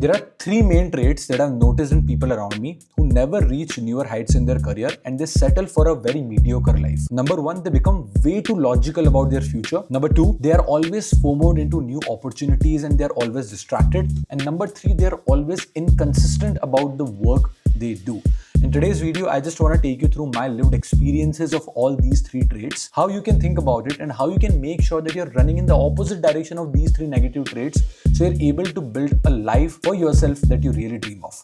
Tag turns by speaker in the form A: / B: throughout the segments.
A: There are three main traits that I've noticed in people around me who never reach newer heights in their career and they settle for a very mediocre life. Number one, they become way too logical about their future. Number two, they are always FOMO'd into new opportunities and they are always distracted. And number three, they are always inconsistent about the work they do. In today's video, I just want to take you through my lived experiences of all these three traits, how you can think about it, and how you can make sure that you're running in the opposite direction of these three negative traits so you're able to build a life for yourself that you really dream of.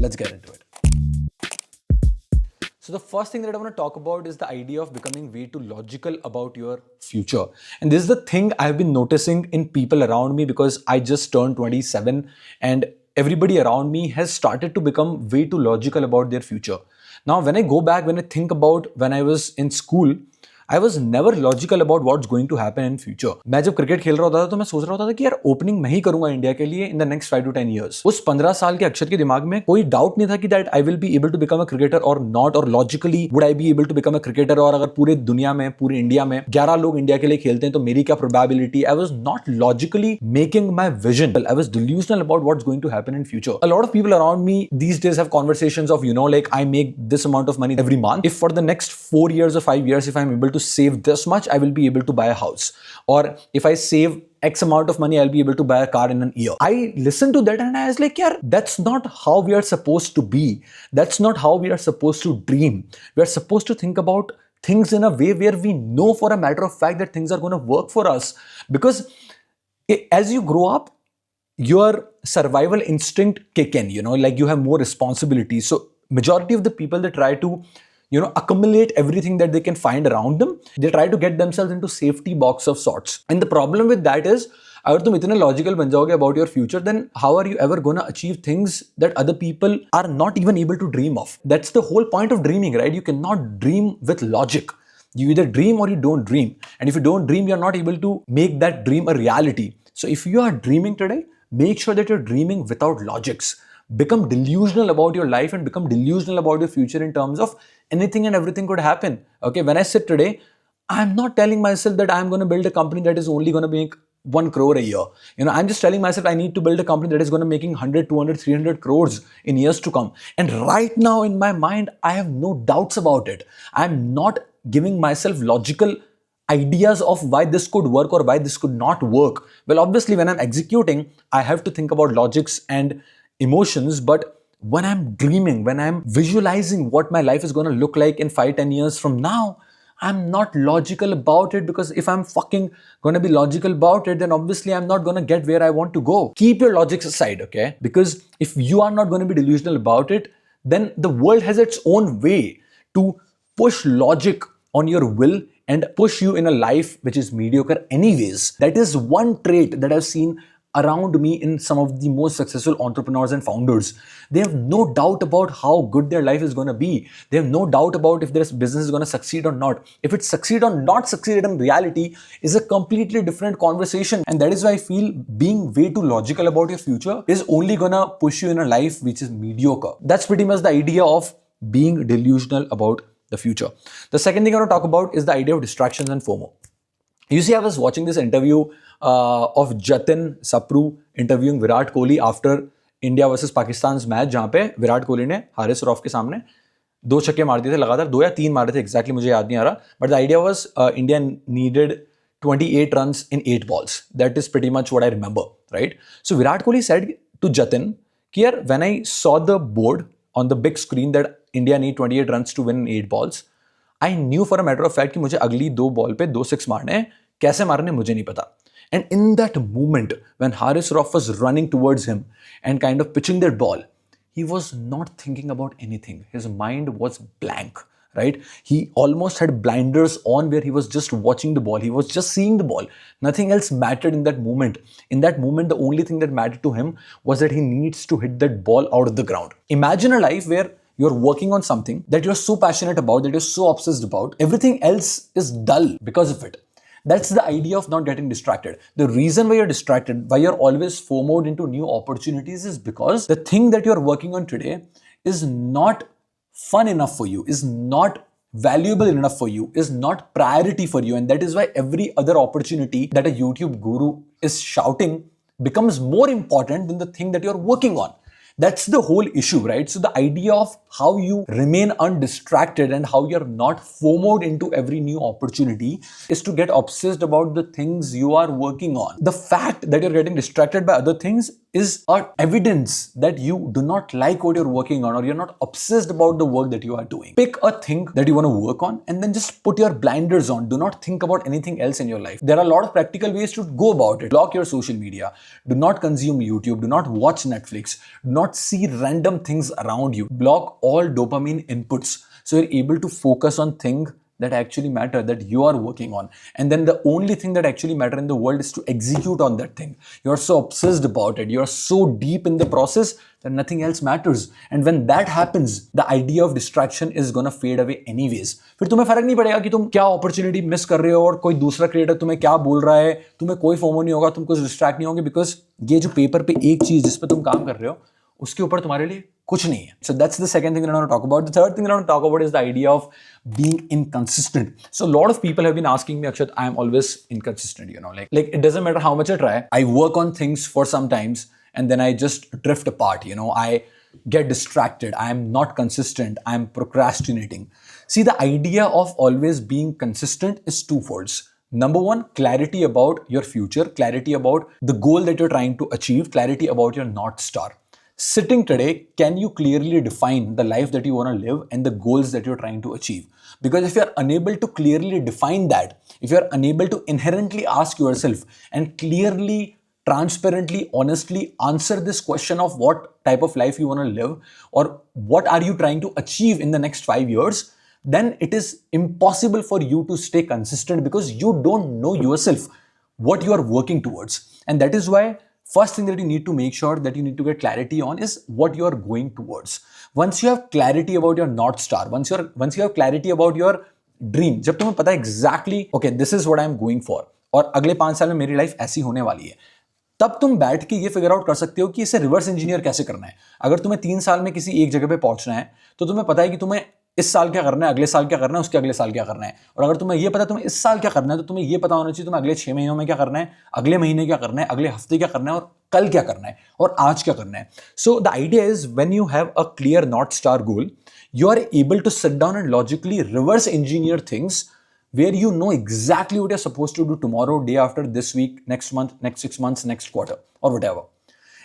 A: Let's get into it. So the first thing that I want to talk about is the idea of becoming way too logical about your future. And this is the thing I've been noticing in people around me because I just turned 27 and everybody around me has started to become way too logical about their future. Now, when I go back, when I think about when I was in school, I was never logical about what's going to happen in future. मैं जब cricket खेल रहा होता था तो मैं सोच रहा होता था कि यार ओपनिंग मैं ही करूंगा इंडिया के लिए in the next 5 to 10 years. उस 15 साल के अक्षर के दिमाग में कोई डाउट नहीं था कि that I will be able to become a cricketer और नॉट, और logically would I be able to become a cricketer, और अगर पूरे दुनिया में, पूरे इंडिया में 11 लोग इंडिया के लिए खेलते हैं तो मेरी क्या probability. I was not logically making my vision. I was delusional about what's going to happen in future. A lot of people around me these days have conversations of, like I make this amount of money every month. If for the next 4 years or 5 years, if I'm able to save this much, I will be able to buy a house. Or if I save X amount of money, I'll be able to buy a car in an year. I listened to that and I was like, yeah, that's not how we are supposed to be. That's not how we are supposed to dream. We are supposed to think about things in a way where we know for a matter of fact that things are going to work for us. Because as you grow up, your survival instinct kick in, like you have more responsibility. So majority of the people, they try to accumulate everything that they can find around them. They try to get themselves into safety box of sorts. And the problem with that is, अगर तुम इतने logical बन जाओगे about your future, then how are you ever gonna achieve things that other people are not even able to dream of? That's the whole point of dreaming, right? You cannot dream with logic. You either dream or you don't dream. And if you don't dream, you're not able to make that dream a reality. So if you are dreaming today, make sure that you're dreaming without logics. Become delusional about your life and become delusional about your future in terms of anything and everything could happen. Okay, when I sit today, I'm not telling myself that I'm going to build a company that is only going to make 1 crore a year. I'm just telling myself I need to build a company that is going to making 100, 200, 300 crores in years to come. And right now in my mind, I have no doubts about it. I'm not giving myself logical ideas of why this could work or why this could not work. Well, obviously, when I'm executing, I have to think about logics and emotions, but when I'm dreaming, when I'm visualizing what my life is going to look like in 5, 10 years from now, I'm not logical about it, because if I'm fucking going to be logical about it, then obviously I'm not going to get where I want to go. Keep your logics aside, okay? Because if you are not going to be delusional about it, then the world has its own way to push logic on your will and push you in a life which is mediocre anyways. That is one trait that I've seen around me in some of the most successful entrepreneurs and founders. They have no doubt about how good their life is going to be. They have no doubt about if their business is going to succeed or not. If it succeed or not succeed in reality is a completely different conversation. And that is why I feel being way too logical about your future is only going to push you in a life which is mediocre. That's pretty much the idea of being delusional about the future. The second thing I want to talk about is the idea of distractions and FOMO. You see, I was watching this interview of Jatin Sapru interviewing Virat Kohli after India versus Pakistan's match, जहाँ पे विराट कोहली ने Haris rough के सामने 2 छक्के मार दिए थे लगातार, 2 या 3 मारे थे, exactly मुझे याद नहीं आ रहा. But the idea was India needed 28 runs in 8 balls. That is pretty much what I remember, right? So Virat Kohli said to Jatin, कि यार, when I saw the board on the big screen that India need 28 runs to win in 8 balls, I knew for a matter of fact कि मुझे अगली 2 ball पे 2 6 मारने हैं. कैसे मारने मुझे नहीं पता. And in that moment, when Haris Rauf was running towards him and kind of pitching that ball, he was not thinking about anything. His mind was blank, right? He almost had blinders on where he was just watching the ball. He was just seeing the ball. Nothing else mattered in that moment. In that moment, the only thing that mattered to him was that he needs to hit that ball out of the ground. Imagine a life where you're working on something that you're so passionate about, that you're so obsessed about. Everything else is dull because of it. That's the idea of not getting distracted. The reason why you're distracted, why you're always FOMO'd into new opportunities, is because the thing that you're working on today is not fun enough for you, is not valuable enough for you, is not priority for you. And that is why every other opportunity that a YouTube guru is shouting becomes more important than the thing that you're working on. That's the whole issue, right? So the idea of how you remain undistracted and how you're not FOMO'd into every new opportunity is to get obsessed about the things you are working on. The fact that you're getting distracted by other things is a evidence that you do not like what you're working on, or you're not obsessed about the work that you are doing. Pick a thing that you want to work on and then just put your blinders on. Do not think about anything else in your life. There are a lot of practical ways to go about it. Block your social media. Do not consume YouTube. Do not watch Netflix. Do not see random things around you. Block all dopamine inputs so you're able to focus on things that actually matter, that you are working on. And then the only thing that actually matter in the world is to execute on that thing. You're so obsessed about it. You're so deep in the process that nothing else matters. And when that happens, the idea of distraction is gonna fade away anyways. फिर तुम्हें फर्क नहीं पड़ेगा कि तुम क्या opportunity miss कर रहे हो और कोई दूसरा creator तुम्हें क्या बोल रहा है, तुम्हें कोई FOMO नहीं होगा, तुम कुछ distract नहीं होंगे, because ये जो paper पे एक चीज जिस पे तुम काम कर रहे हो उसके ऊपर तुम्हारे लिए कुछ नहीं है. So that's the second thing that I want to talk about. The third thing that I want to talk about is the idea of being inconsistent. So a lot of people have been asking me, Akshat, I am always inconsistent, like it doesn't matter how much I try. I work on things for some times and then I just drift apart, I get distracted. I am not consistent. I am procrastinating. See, the idea of always being consistent is twofolds. Number one, clarity about your future, clarity about the goal that you're trying to achieve, clarity about your North Star. Sitting today, can you clearly define the life that you want to live and the goals that you're trying to achieve? Because if you're unable to clearly define that, if you're unable to inherently ask yourself and clearly, transparently, honestly answer this question of what type of life you want to live or what are you trying to achieve in the next 5 years, then it is impossible for you to stay consistent because you don't know yourself what you are working towards. And that is why first thing that you need to make sure that you need to get clarity on is what you are going towards. Once you have clarity about your North Star, once you have clarity about your dream, जब तुम्हें पता है exactly, okay, this is what I am going for, और अगले 5 साल में मेरी life ऐसी होने वाली है, तब तुम बैठ के ये फिगर आउट कर सकते हो कि इसे रिवर्स इंजीनियर कैसे करना है. अगर तुम्हें 3 साल में किसी एक जगह पे पहुंचना है तो तुम्हें पता है कि तुम्हें इस साल क्या करना है, अगले साल क्या करना है, उसके अगले साल क्या करना है. और अगर तुम्हें ये पता है तुम्हें इस साल क्या करना है, तो तुम्हें ये पता होना चाहिए तुम्हें अगले 6 महीनों में क्या करना है, अगले महीने क्या करना है, अगले हफ्ते क्या करना है और कल क्या करना है और आज क्या करना है. So the idea is when you have a clear north star goal, you are able to sit down and logically reverse engineer things where you know exactly what you're supposed to do tomorrow, day after, this week, next month, next 6 months, next quarter, or whatever.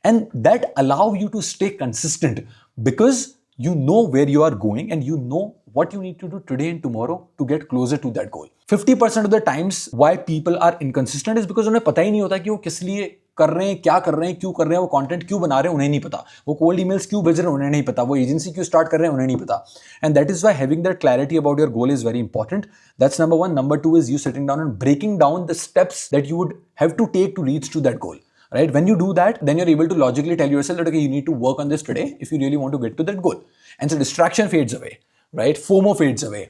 A: And that allow you to stay consistent because you know where you are going and you know what you need to do today and tomorrow to get closer to that goal. 50% of the times why people are inconsistent is because उन्हें पता ही नहीं होता कि वो किस लिए कर रहे हैं, क्या कर रहे हैं, क्यों कर रहे हैं, वो कंटेंट क्यों बना रहे हैं, उन्हें नहीं पता. वो कोल्ड ईमेल्स क्यों भेज रहे हैं, उन्हें नहीं पता. वो एजेंसी क्यों स्टार्ट कर रहे हैं, उन्हें नहीं पता. And that is why having that clarity about your goal is very important. That's number 1. Number 2 is you sitting down and breaking down the steps that you would have to take to reach to that goal. Right? When you do that, then you're able to logically tell yourself that, okay, you need to work on this today if you really want to get to that goal. And so distraction fades away, right? FOMO fades away.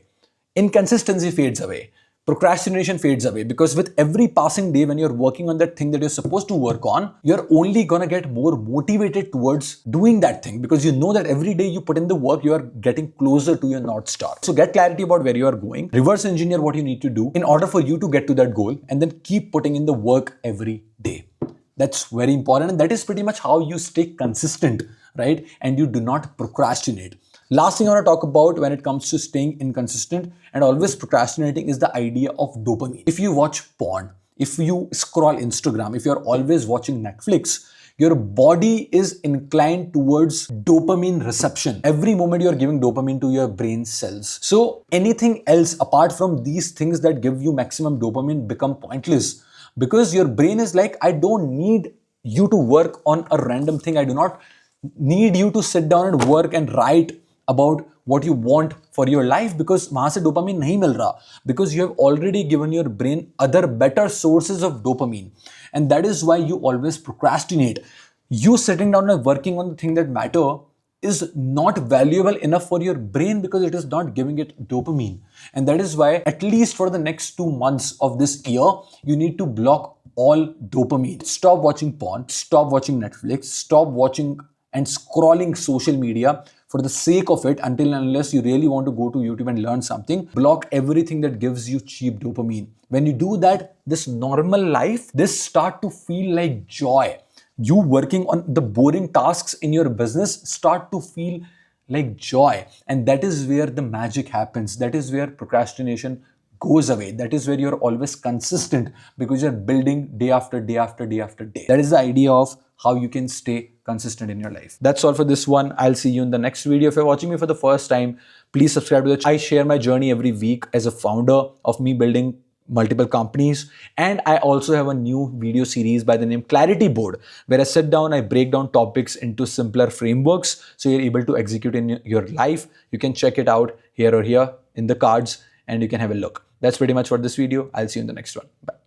A: Inconsistency fades away. Procrastination fades away, because with every passing day when you're working on that thing that you're supposed to work on, you're only gonna get more motivated towards doing that thing because you know that every day you put in the work, you are getting closer to your North Star. So get clarity about where you are going, reverse engineer what you need to do in order for you to get to that goal, and then keep putting in the work every day. That's very important, and that is pretty much how you stay consistent, right? And you do not procrastinate. Last thing I want to talk about when it comes to staying inconsistent and always procrastinating is the idea of dopamine. If you watch porn, if you scroll Instagram, if you're always watching Netflix, your body is inclined towards dopamine reception. Every moment you're giving dopamine to your brain cells. So anything else apart from these things that give you maximum dopamine become pointless, because your brain is like, I don't need you to work on a random thing. I do not need you to sit down and work and write about what you want for your life, because वहां से dopamine नहीं मिल रहा, because you have already given your brain other better sources of dopamine. And that is why you always procrastinate. You sitting down and working on the thing that matter is not valuable enough for your brain because it is not giving it dopamine. And that is why at least for the next 2 months of this year, you need to block all dopamine. Stop watching porn, stop watching Netflix, stop watching and scrolling social media for the sake of it, until and unless you really want to go to YouTube and learn something. Block everything that gives you cheap dopamine. When you do that, this normal life, this start to feel like joy. you working on the boring tasks in your business start to feel like joy. And that is where the magic happens. That is where procrastination goes away. That is where you're always consistent, because you're building day after day after day after day. That is the idea of how you can stay consistent in your life. That's all for this one. I'll see you in the next video. If you're watching me for the first time, please subscribe to the channel. I share my journey every week as a founder of me building multiple companies. And I also have a new video series by the name Clarity Board, where I sit down, I break down topics into simpler frameworks so you're able to execute in your life. You can check it out here or here in the cards and you can have a look. That's pretty much for this video. I'll see you in the next one. Bye.